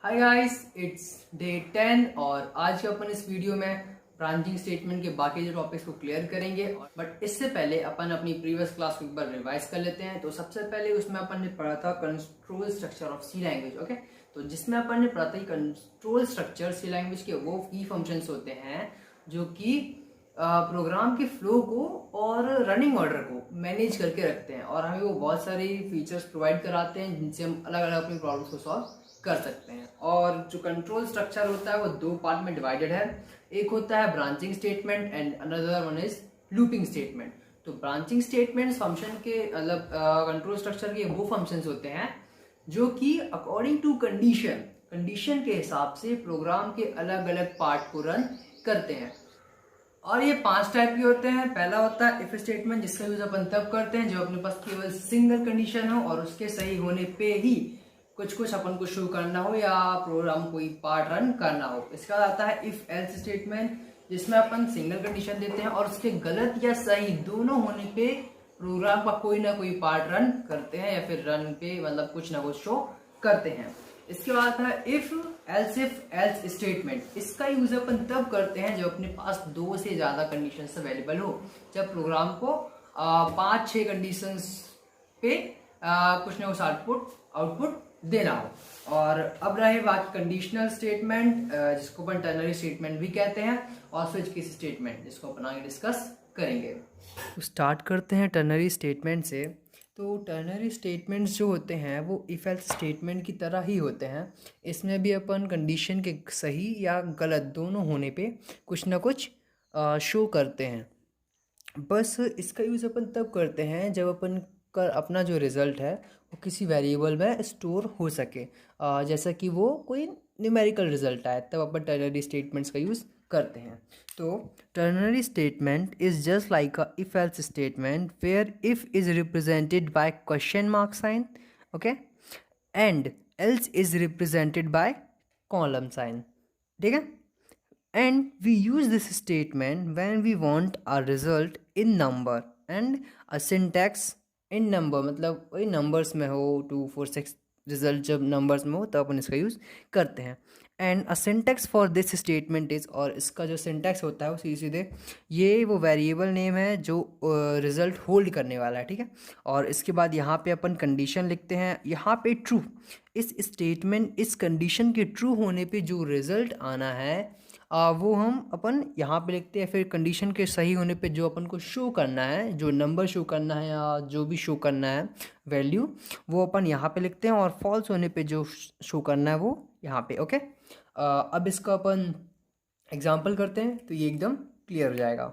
Hi guys, it's day 10 और आज के अपन इस वीडियो में ब्रांचिंग स्टेटमेंट के बाकी जो टॉपिक्स को क्लियर करेंगे। बट इससे पहले अपन अपनी प्रीवियस क्लास को एक बार रिवाइज कर लेते हैं। तो सबसे पहले उसमें अपन ने पढ़ा था control structure of C language. Okay, तो जिसमें अपन ने पढ़ा था कंट्रोल स्ट्रक्चर सी लैंग्वेज के वो की फंक्शंस होते हैं जो कि प्रोग्राम के फ्लो को और रनिंग ऑर्डर को मैनेज करके रखते हैं और हमें वो बहुत सारी फीचर्स प्रोवाइड कराते हैं जिनसे हम अलग अलग अपनी प्रॉब्लम्स को सॉल्व कर सकते हैं। और जो कंट्रोल स्ट्रक्चर होता है वो दो पार्ट में डिवाइडेड है। एक होता है branching statement and another one is looping statement. तो ब्रांचिंग स्टेटमेंट फंक्शन के मतलब कंट्रोल स्ट्रक्चर के वो फंक्शंस होते हैं जो कि अकॉर्डिंग टू कंडीशन के हिसाब से प्रोग्राम के अलग अलग पार्ट को रन करते हैं। और ये 5 टाइप के होते हैं। पहला होता है इफ स्टेटमेंट, जिसका यूज अपन तब करते हैं जब अपने पास केवल सिंगल कंडीशन हो और उसके सही होने पे ही कुछ अपन को शो करना हो या प्रोग्राम कोई पार्ट रन करना हो। इसका आता है इफ एल्स स्टेटमेंट, जिसमें अपन सिंगल कंडीशन देते हैं और उसके गलत या सही दोनों होने पे प्रोग्राम का कोई ना कोई पार्ट रन करते हैं या फिर रन पे मतलब कुछ ना कुछ शो करते हैं। इसके बाद है इफ एल्स स्टेटमेंट। इसका यूज अपन तब करते हैं जब अपने पास 2 से ज्यादा कंडीशंस अवेलेबल हो, जब प्रोग्राम को 5-6 कंडीशंस पे कुछ ना कुछ आउटपुट देना हो। और अब रहे बात कंडीशनल स्टेटमेंट, जिसको अपन टर्नरी स्टेटमेंट भी कहते हैं, और स्विच केस स्टेटमेंट, जिसको अपन आगे डिस्कस करेंगे। तो स्टार्ट करते हैं टर्नरी स्टेटमेंट से। तो टर्नरी स्टेटमेंट्स जो होते हैं वो इफ एल्स स्टेटमेंट की तरह ही होते हैं। इसमें भी अपन कंडीशन के सही या गलत दोनों होने पे कुछ ना कुछ शो करते हैं। बस इसका यूज़ अपन तब करते हैं जब अपन का अपना जो रिज़ल्ट है वो किसी वेरिएबल में स्टोर हो सके, जैसा कि वो कोई न्यूमेरिकल रिजल्ट आए, तब अपन टर्नरी स्टेटमेंट्स का यूज़ करते हैं। तो ternary statement is just like a if else statement where if is represented by question mark sign, okay, and else is represented by colon sign, ठीक है। And we use this statement when we want a result in number and a syntax in number, मतलब वही numbers में हो 2 4 6 result जब numbers में हो तब अपन इसका यूज़ करते हैं। And a syntax for this statement is, और इसका जो सिंटैक्स होता है वो सीधे सीधे ये वो वेरिएबल नेम है जो रिजल्ट होल्ड करने वाला है, ठीक है। और इसके बाद यहाँ पे अपन कंडीशन लिखते हैं, यहाँ पे ट्रू, इस स्टेटमेंट इस कंडीशन के ट्रू होने पे जो रिजल्ट आना है वो हम अपन यहाँ पे लिखते हैं। फिर कंडीशन के सही होने पे जो अपन को शो करना है, जो नंबर शो करना है या जो भी शो करना है वैल्यू, वो अपन यहाँ पे लिखते हैं। और फॉल्स होने पे जो शो करना है वो यहाँ पे, ओके। अब इसका अपन एग्जांपल करते हैं तो ये एकदम क्लियर हो जाएगा।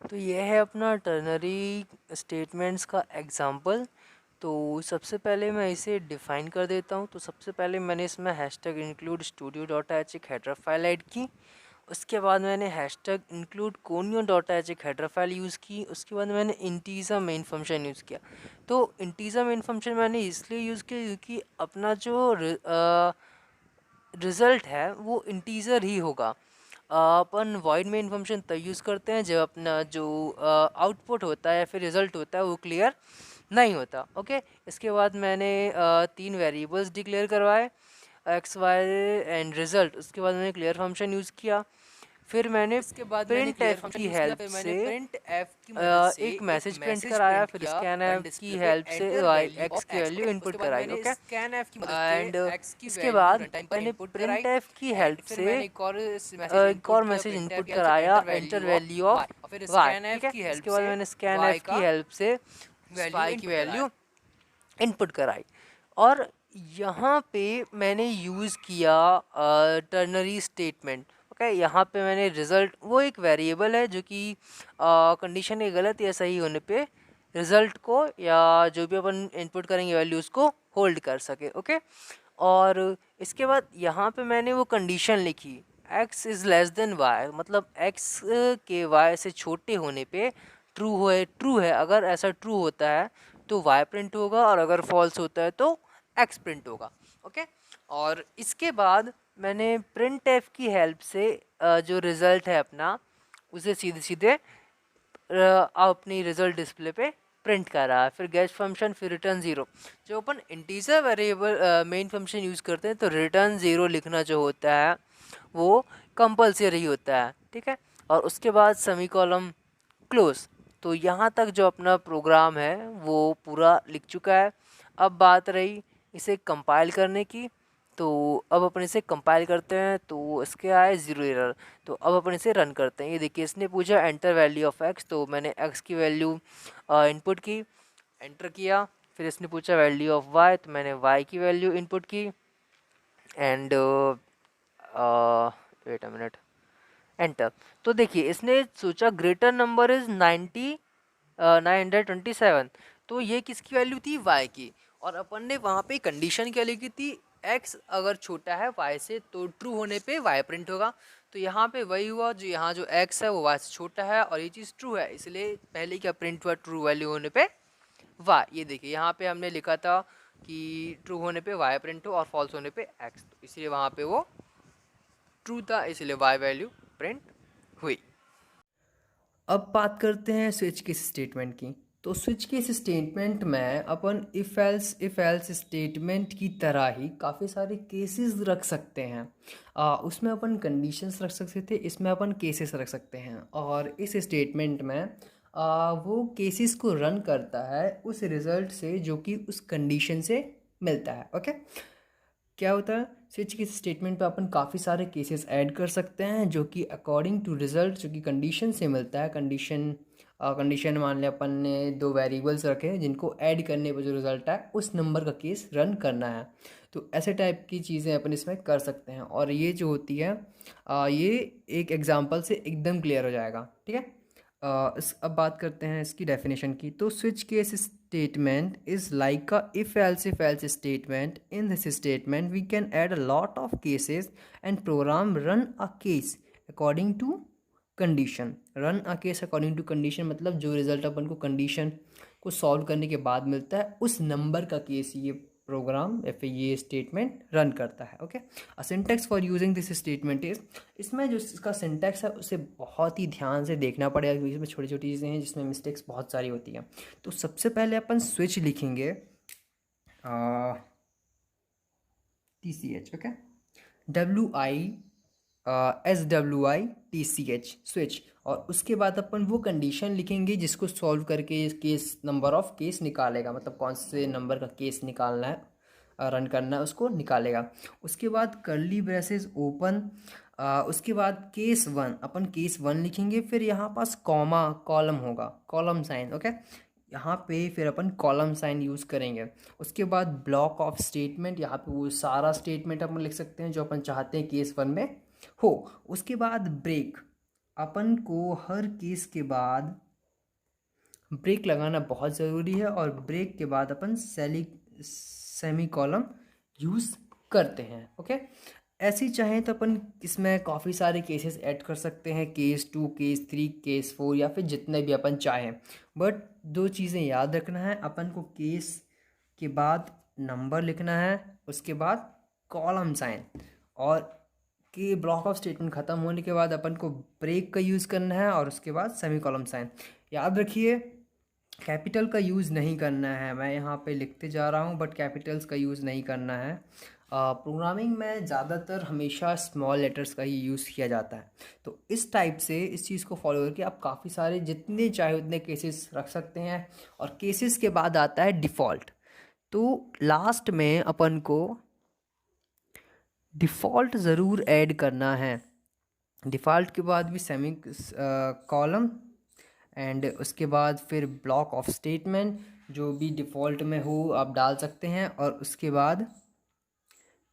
तो ये है अपना टर्नरी स्टेटमेंट्स का एग्जांपल। तो सबसे पहले मैं इसे डिफ़ाइन कर देता हूँ। तो सबसे पहले मैंने इसमें hashtag include studio dot H एक हेडर फाइल ऐड की। उसके बाद मैंने hashtag include conio dot H एक हेडर फाइल यूज़ की। उसके बाद मैंने इंटीजर मेन फंक्शन यूज़ किया। तो इंटीजर मेन फंक्शन मैंने इसलिए यूज़ किया क्योंकि अपना जो रिज़ल्ट है वो इंटीजर ही होगा। अपन वॉइड मेन फंक्शन तब यूज़ करते हैं जब अपना जो आउटपुट होता है या फिर रिज़ल्ट होता है वो क्लियर नहीं होता, ओके। इसके बाद मैंने 3 वेरिएबल्स डिक्लेयर करवाए, एक्स वाई एंड रिज़ल्ट। उसके बाद मैंने क्लियर फंक्शन यूज़ किया। फिर मैंने प्रिंट एफ की हेल्प से एक मैसेज प्रिंट कराया। फिर स्कैन एफ की हेल्प से एक्स की वैल्यू इनपुट कराई, ओके। एंड इसके बाद मैंने प्रिंट एफ की हेल्प से एक और मैसेज इनपुट कराया, एंटर वैल्यू ऑफ वाई, ठीक है। इसके बाद मैंने स्कैन एफ की हेल्प से वाई की वैल्यू इनपुट कराई। और यहाँ पे मैंने यूज़ किया टर्नरी स्टेटमेंट, ओके। यहाँ पे मैंने रिज़ल्ट, वो एक वेरिएबल है जो कि कंडीशन के गलत या सही होने पे रिज़ल्ट को या जो भी अपन इनपुट करेंगे वैल्यू उसको होल्ड कर सके, ओके। और इसके बाद यहाँ पे मैंने वो कंडीशन लिखी, x is less than y, मतलब x के y से छोटे होने पे ट्रू है। अगर ऐसा ट्रू होता है तो y प्रिंट होगा और अगर फॉल्स होता है तो x प्रिंट होगा, ओके। और इसके बाद मैंने प्रिंट एफ की हेल्प से जो रिज़ल्ट है अपना उसे सीधे सीधे अपनी रिज़ल्ट डिस्प्ले पे प्रिंट कर रहा है, फिर गेट फंक्शन, फिर रिटर्न 0। जब अपन integer variable main function use करते हैं तो रिटर्न 0 लिखना जो होता है वो कंपलसरी होता है, ठीक है। और उसके बाद सेमी कॉलम क्लोज। तो यहाँ तक जो अपना प्रोग्राम है वो पूरा लिख चुका है। अब बात रही इसे कंपाइल करने की। तो अब अपन इसे कंपाइल करते हैं तो इसके आए 0 एरर। तो अब अपन इसे रन करते हैं। ये देखिए इसने पूछा एंटर वैल्यू ऑफ एक्स, तो मैंने एक्स की वैल्यू इनपुट की, एंटर किया। फिर इसने पूछा वैल्यू ऑफ वाई, तो मैंने वाई की वैल्यू इनपुट की and wait a minute, enter. तो देखिए इसने सोचा ग्रेटर नंबर इज 927। तो ये किसकी वैल्यू थी, y की। और अपन ने वहाँ पे कंडीशन क्या लिखी थी, x अगर छोटा है y से तो ट्रू होने पे y प्रिंट होगा। तो यहाँ पे वही हुआ, जो यहाँ जो x है वो y से छोटा है और ये चीज़ ट्रू है, इसलिए पहले क्या प्रिंट हुआ, ट्रू वैल्यू होने पे y। ये देखिए यहाँ पे हमने लिखा था कि ट्रू होने पे y प्रिंट हो और फॉल्स होने पे x, तो इसलिए वहाँ पे वो ट्रू था, इसलिए y वैल्यू प्रिंट हुई। अब बात करते हैं स्विच केस स्टेटमेंट की। तो स्विच केस स्टेटमेंट में अपन इफ़ एल्स स्टेटमेंट की तरह ही काफ़ी सारे केसेस रख सकते हैं। उसमें अपन कंडीशंस रख सकते थे, इसमें अपन केसेस रख सकते हैं। और इस स्टेटमेंट में वो केसेस को रन करता है उस रिज़ल्ट से जो कि उस कंडीशन से मिलता है। ओके, क्या होता है, स्विच के स्टेटमेंट पे अपन काफ़ी सारे केसेस ऐड कर सकते हैं जो कि अकॉर्डिंग टू रिजल्ट जो कि कंडीशन से मिलता है। कंडीशन मान लिया अपन ने दो वेरिएबल्स रखे हैं जिनको ऐड करने पर जो रिजल्ट है उस नंबर का केस रन करना है। तो ऐसे टाइप की चीज़ें अपन इसमें कर सकते हैं और ये जो होती है ये एक एग्जांपल से एकदम क्लियर हो जाएगा, ठीक है। अब बात करते हैं इसकी डेफिनेशन की। तो switch case statement is like a if else statement. In this statement we can add a lot of cases and program run a case according to condition. Run a case according to condition मतलब जो result अपन को condition को solve करने के बाद मिलता है उस नंबर का केस ये प्रोग्राम या फिर ये स्टेटमेंट रन करता है। Okay, a syntax for using this statement is, इसमें जो इसका सिंटैक्स है उसे बहुत ही ध्यान से देखना पड़ेगा क्योंकि इसमें छोटी छोटी चीज़ें हैं जिसमें मिस्टेक्स बहुत सारी होती हैं। तो सबसे पहले अपन स्विच लिखेंगे TCH। Okay, SWITCH switch. और उसके बाद अपन वो कंडीशन लिखेंगे जिसको सॉल्व करके केस नंबर ऑफ केस निकालेगा, मतलब कौन से नंबर का केस निकालना है, रन करना है उसको निकालेगा। उसके बाद कर्ली ब्रेसेस ओपन, उसके बाद केस वन, अपन केस वन लिखेंगे, फिर यहाँ पास कॉमा कॉलम होगा, कॉलम साइन। ओके, यहाँ पे फिर अपन कॉलम साइन यूज़ करेंगे। उसके बाद ब्लॉक ऑफ स्टेटमेंट, यहाँ पे वो सारा स्टेटमेंट अपन लिख सकते हैं जो अपन चाहते हैं केस वन में हो। उसके बाद ब्रेक, अपन को हर केस के बाद ब्रेक लगाना बहुत ज़रूरी है और ब्रेक के बाद अपन सेमी कॉलम यूज़ करते हैं। ओके, ऐसे चाहें तो अपन इसमें काफ़ी सारे केसेस ऐड कर सकते हैं, केस 2, केस 3, केस 4 या फिर जितने भी अपन चाहें। बट दो चीज़ें याद रखना है, अपन को केस के बाद नंबर लिखना है, उसके बाद कॉलम साइन, और कि ब्लॉक ऑफ स्टेटमेंट ख़त्म होने के बाद अपन को ब्रेक का यूज़ करना है और उसके बाद सेमी कॉलम साइन। याद रखिए कैपिटल का यूज़ नहीं करना है, मैं यहाँ पे लिखते जा रहा हूँ बट कैपिटल्स का यूज़ नहीं करना है। प्रोग्रामिंग में ज़्यादातर हमेशा स्मॉल लेटर्स का ही यूज़ किया जाता है। तो इस टाइप से इस चीज़ को फॉलो करके आप काफ़ी सारे जितने चाहे उतने केसेस रख सकते हैं। और केसेस के बाद आता है डिफ़ॉल्ट। तो लास्ट में अपन को डिफ़ॉल्ट ज़रूर ऐड करना है। डिफ़ॉल्ट के बाद भी सेमी कॉलम एंड उसके बाद फिर ब्लॉक ऑफ स्टेटमेंट जो भी डिफ़ॉल्ट में हो आप डाल सकते हैं, और उसके बाद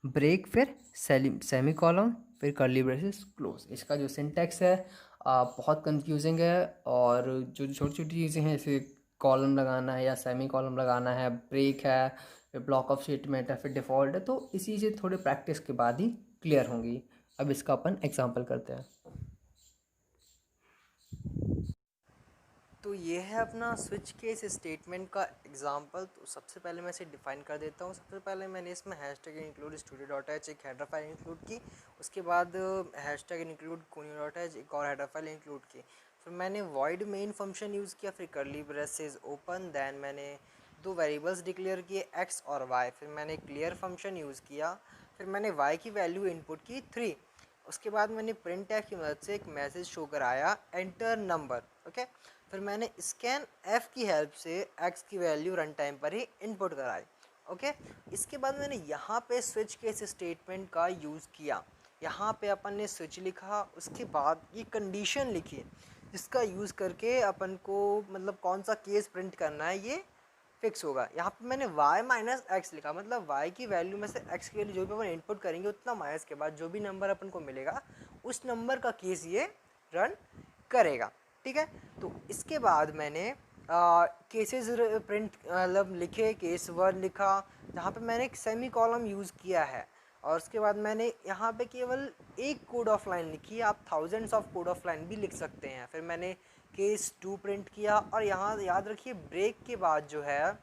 ब्रेक, फिर सेमी कॉलम, फिर कर्ली ब्रेसेस क्लोज। इसका जो सिंटैक्स है बहुत कंफ्यूजिंग है, और जो छोटी छोटी चीज़ें हैं जैसे कॉलम लगाना है या सेमी कॉलम लगाना है, ब्रेक है, फिर ब्लॉक ऑफ स्टेटमेंट है, फिर डिफ़ॉल्ट है, तो इसी से थोड़े प्रैक्टिस के बाद ही क्लियर होंगी। अब इसका अपन एग्जाम्पल करते हैं। तो ये है अपना स्विच केस स्टेटमेंट का एग्जांपल। तो सबसे पहले मैं इसे डिफाइन कर देता हूँ। सबसे पहले मैंने इसमें hashtag include studio dot H एक हेडर फाइल इंक्लूड की। उसके बाद hashtag include conio dot H एक और हेडर फाइल इंक्लूड की। फिर मैंने वॉइड मेन फंक्शन यूज़ किया, फिर करली ब्रेसेस ओपन, देन मैंने दो वेरिएबल्स डिक्लेयर किए x और y, फिर मैंने क्लियर फंक्शन यूज़ किया, फिर मैंने y की वैल्यू इनपुट की 3। उसके बाद मैंने प्रिंट टैग की मदद से एक मैसेज शो कराया एंटर नंबर, ओके। फिर मैंने स्कैन f की हेल्प से x की वैल्यू रन टाइम पर ही इनपुट कराई, ओके। इसके बाद मैंने यहाँ पे स्विच केस स्टेटमेंट का यूज़ किया। यहाँ पे अपन ने स्विच लिखा, उसके बाद ये कंडीशन लिखी जिसका यूज़ करके अपन को मतलब कौन सा केस प्रिंट करना है ये फिक्स होगा। यहाँ पे मैंने y माइनस एक्स लिखा, मतलब y की वैल्यू में से x के लिए जो भी अपन इनपुट करेंगे उतना माइनस के बाद जो भी नंबर अपन को मिलेगा उस नंबर का केस ये रन करेगा, ठीक है। तो इसके बाद मैंने केसेस प्रिंट मतलब लिखे, केस 1 लिखा जहाँ पे मैंने एक सेमी कॉलम यूज़ किया है, और उसके बाद मैंने यहाँ पे केवल एक कोड ऑफ लाइन लिखी है, आप thousands of code of line भी लिख सकते हैं। फिर मैंने केस 2 प्रिंट किया, और यहाँ याद रखिए ब्रेक के बाद जो है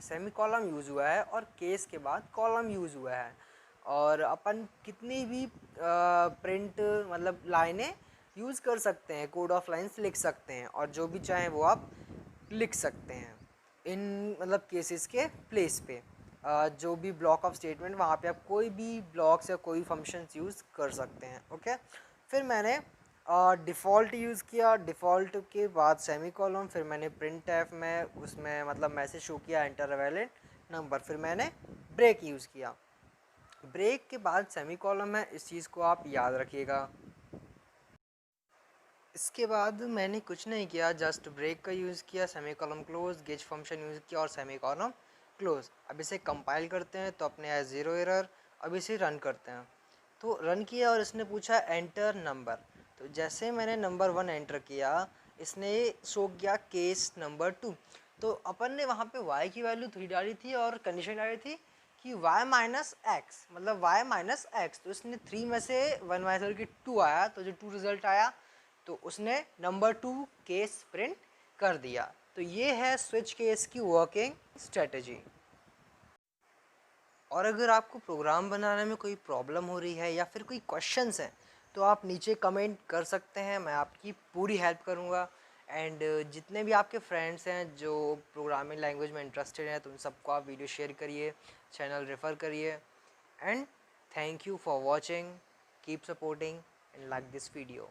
सेमी कॉलम यूज़ हुआ है और केस के बाद कॉलम यूज़ हुआ है, और अपन कितनी भी प्रिंट मतलब लाइनें यूज़ कर सकते हैं, कोड ऑफ लाइन्स लिख सकते हैं, और जो भी चाहें वो आप लिख सकते हैं इन मतलब केसेस के प्लेस पे। जो भी ब्लॉक ऑफ स्टेटमेंट वहाँ पे आप कोई भी ब्लॉक्स या कोई फंक्शंस यूज़ कर सकते हैं, ओके। फिर मैंने डिफ़ॉल्ट यूज़ किया, डिफ़ॉल्ट के बाद सेमी कॉलम, फिर मैंने प्रिंट एफ में उसमें मतलब मैसेज शो किया एंटर वैलिड नंबर, फिर मैंने ब्रेक यूज़ किया। ब्रेक के बाद सेमी कॉलम है, इस चीज़ को आप याद रखिएगा। इसके बाद मैंने कुछ नहीं किया, जस्ट ब्रेक का यूज़ किया, semi column close, gauge function use किया और सेमी कॉलम क्लोज। अब इसे कंपाइल करते हैं तो अपने आए 0 एरर। अब इसे रन करते हैं, तो रन किया और इसने पूछा एंटर नंबर। तो जैसे मैंने नंबर 1 एंटर किया, इसने शो किया केस नंबर 2। तो अपन ने वहाँ पे y की वैल्यू 3 डाली थी और कंडीशन डाली थी कि y माइनस एक्स, मतलब y माइनस एक्स। तो इसने 3 में से 1 माइनस की 2 आया, तो जो 2 रिजल्ट आया तो उसने नंबर 2 केस प्रिंट कर दिया। तो ये है स्विच केस की वर्किंग स्ट्रेटजी। और अगर आपको प्रोग्राम बनाने में कोई प्रॉब्लम हो रही है या फिर कोई क्वेश्चंस हैं तो आप नीचे कमेंट कर सकते हैं, मैं आपकी पूरी हेल्प करूँगा। एंड जितने भी आपके फ्रेंड्स हैं जो प्रोग्रामिंग लैंग्वेज में इंटरेस्टेड हैं तो उन सबको आप वीडियो शेयर करिए, चैनल रेफ़र करिए। And thank you for watching, keep supporting and like this video.